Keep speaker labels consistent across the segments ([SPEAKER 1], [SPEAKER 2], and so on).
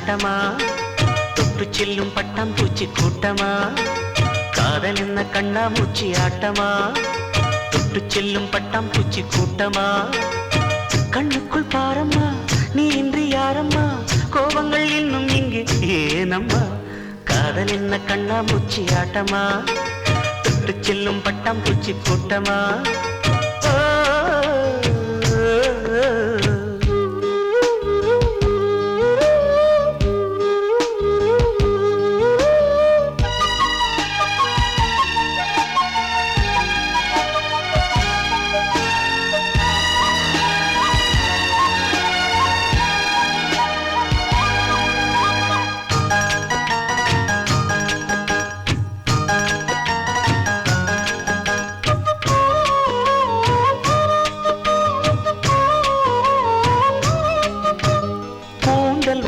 [SPEAKER 1] ஆட்டமா, தொட்டு செல்லும் பட்டாம் பூச்சி கூட்டமா, காதல் என்ன கண்ணாமூச்சி ஆட்டமா, தொட்டு செல்லும் பட்டாம் பூச்சி கூட்டமா, கண்ணுக்குள் பாரம்மா நீ இன்றி யாரம்மா, கோபங்கள் இன்னும் இங்கு ஏனம்மா, காதல் என்ன கண்ணாமூச்சி ஆட்டமா, தொட்டு செல்லும் பட்டாம் பூச்சி கூட்டமா.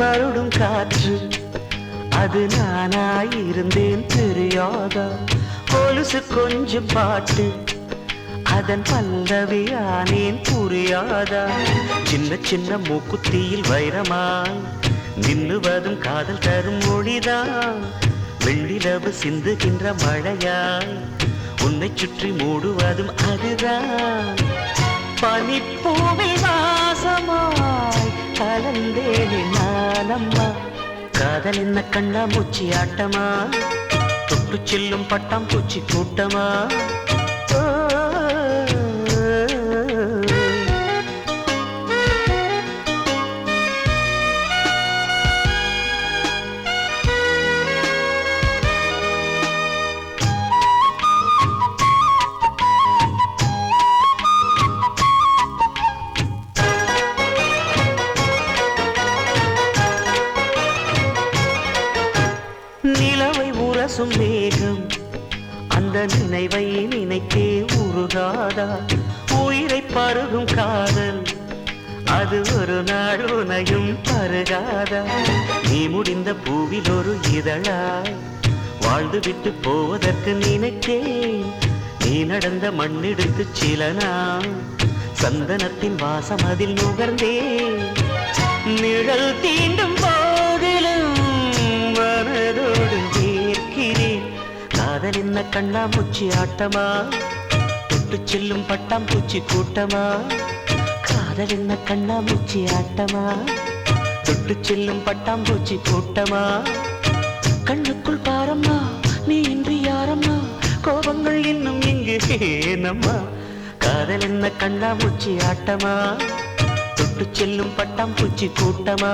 [SPEAKER 1] வருடும் காற்று அது நானாயிருந்தேன் தெரியாதா, கொலுசு கொஞ்சம் பாட்டு அதன் பல்லவியானேன் புரியாதா, சின்ன சின்ன மூக்குத்தியில் வைரமாய் நின்னுவதும் காதல் தரும் மொழிதான், வெள்ளிலவு சிந்துகின்ற மழையாய் உன்னை சுற்றி மூடுவதும் அதுதான், பனிப்பூவில் வாசமாய் கலந்தேனே நானம்மா, காதல் என்ன கண்ணாமூச்சி ஆட்டமா, தொட்டு செல்லும் பட்டாம் பூச்சி கூட்டமா. நிலவை உரசும் மேகம் அந்த நினைவை நினைத்தே உருகாதா, உயிரை பருகும் காதல் அது ஒரு நாள் உனையும் பருகாதா, நீ முடிந்த பூவில் ஒரு இதழாய் வாழ்ந்து விட்டு போவதற்கு நினைத்தேன், நீ நடந்த மண்ணெடுத்து சில நாள் சந்தனத்தின் வாசம் அதில் நுகர்ந்தேன், நிழல் தீண்டும் போதிலும் மனதோடு ஏற்கிறேன், காதல் என்ன கண்ணாமூச்சி ஆட்டமா, தொட்டு செல்லும் பட்டாம் பூச்சி கூட்டமா, காதல் என்ன கண்ணாமூச்சி ஆட்டமா, தொட்டு செல்லும் பட்டாம் பூச்சி கூட்டமா, கண்ணுக்குள் பாரம்மா நீ இன்றி யாரம்மா, கோபங்கள் இன்னும் இங்கு ஏனம்மா, காதல் என்ன கண்ணாமூச்சி ஆட்டமா, தொட்டு செல்லும் பட்டாம் பூச்சி கூட்டமா.